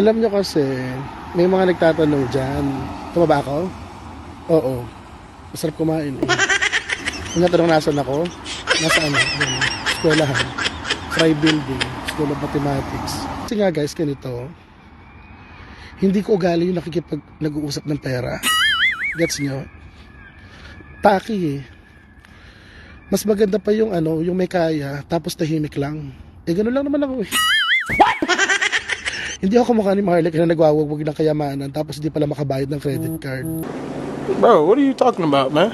Alam nyo kasi, may mga nagtatanong dyan. Tama ba ako? Oo. Masarap kumain eh. Kung natanong nasan ako, nasa ano, yun, eskwelahan. Fry Building, School of Mathematics. Kasi nga guys, ganito, hindi ko ugali yung nag-uusap ng pera. Gets nyo? Taki eh. Mas maganda pa yung ano, yung may kaya, tapos tahimik lang. Eh, gano'n lang naman ako eh. Hindi ako mukha ni Marley na nagwawagwag ng kayamanan tapos hindi pala makabayad ng credit card. Bro, what are you talking about, man?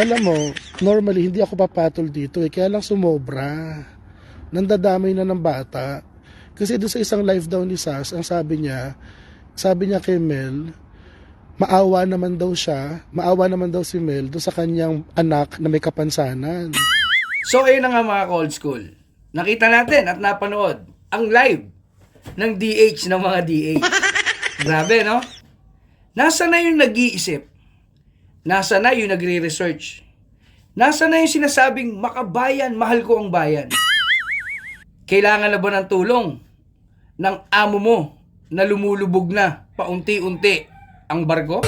Alam mo, normally hindi ako papatol dito eh, kaya lang sumobra. Nandadamay na ng bata. Kasi doon sa isang live daw ni Sas, ang sabi niya kay Mel, maawa naman daw si Mel doon sa kanyang anak na may kapansanan. So ayun na nga mga ka-old school. Nakita natin at napanood ang live ng DH ng mga DH. Grabe, no? Nasa na yung nag-iisip? Nasa na yung nagre-research? Nasa na yung sinasabing makabayan, mahal ko ang bayan? Kailangan na ba ng tulong ng amo mo na lumulubog na paunti-unti ang barko?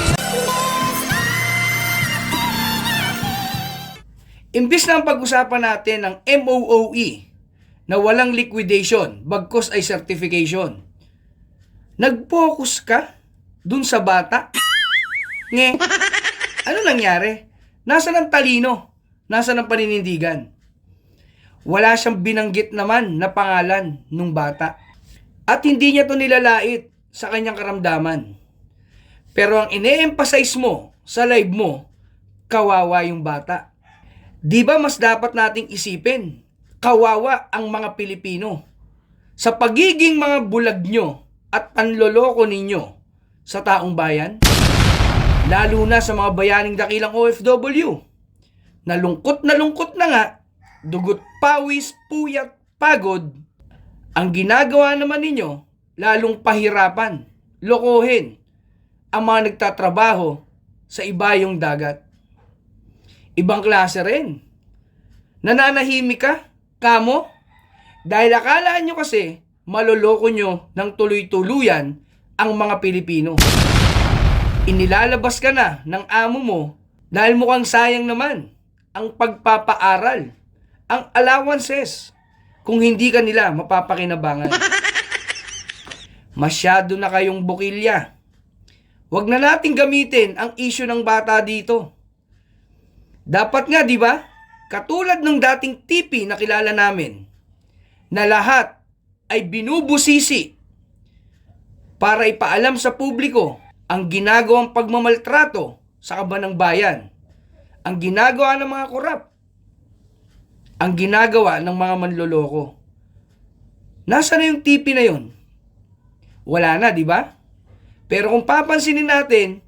Imbis na ang pag-usapan natin ng MOOE na walang liquidation, bagkos ay certification, nag-focus ka dun sa bata? Nge, ano nangyari? Nasaan ang talino? Nasaan ang paninindigan? Wala siyang binanggit naman na pangalan nung bata. At hindi niya to nilalait sa kanyang karamdaman. Pero ang ine-emphasize mo sa live mo, kawawa yung bata. Di ba mas dapat nating isipin, kawawa ang mga Pilipino sa pagiging mga bulag nyo at panloloko ninyo sa taong bayan? Lalo na sa mga bayaning dakilang OFW. Nalungkot na nga, dugot pawis, puyat, pagod. Ang ginagawa naman ninyo, lalong pahirapan, lokohin ang mga nagtatrabaho sa ibayong dagat. Ibang klase rin. Nananahimik ka, kamo, dahil akalaan nyo kasi maloloko nyo ng tuloy-tuluyan ang mga Pilipino. Inilalabas ka na ng amo mo dahil mukhang sayang naman ang pagpapaaral, ang allowances, kung hindi ka nila mapapakinabangan. Masyado na kayong bukilya. Huwag na nating gamitin ang issue ng bata dito. Dapat nga, di ba? Katulad ng dating TV na kilala namin, na lahat ay binubusisi para ipaalam sa publiko ang ginagawang pagmamaltrato sa kaban ng bayan, ang ginagawa ng mga korap, ang ginagawa ng mga manloloko. Nasaan na yung TV na yun? Wala na, di ba? Pero kung papansinin natin,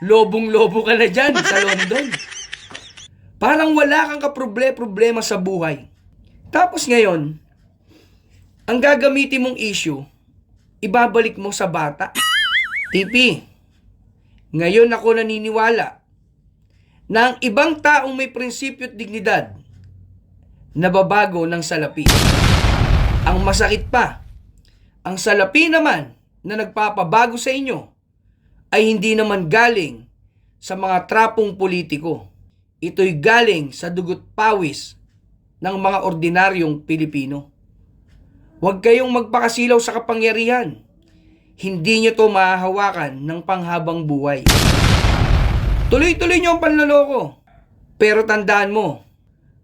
lobong-lobo ka na dyan sa London. Parang wala kang kaproblema sa buhay. Tapos ngayon, ang gagamitin mong issue, ibabalik mo sa bata. TP, ngayon ako naniniwala na ang ibang taong may prinsipyo at dignidad nababago ng salapi. Ang masakit pa, ang salapi naman na nagpapabago sa inyo ay hindi naman galing sa mga trapong politiko. Ito'y galing sa dugot pawis ng mga ordinaryong Pilipino. Huwag kayong magpakasilaw sa kapangyarihan. Hindi nyo to mahahawakan ng panghabang buhay. Tuloy-tuloy nyo ang panloloko. Pero tandaan mo,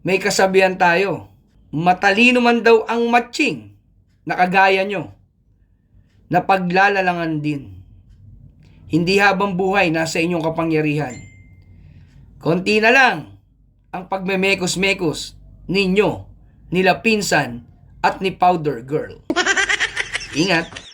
may kasabihan tayo. Matalino man daw ang matching na kagaya nyo, na paglalalangan din. Hindi habang buhay nasa inyong kapangyarihan. Konti na lang ang pagmemekos-mekos ninyo, nila Pinsan at ni Powder Girl. Ingat!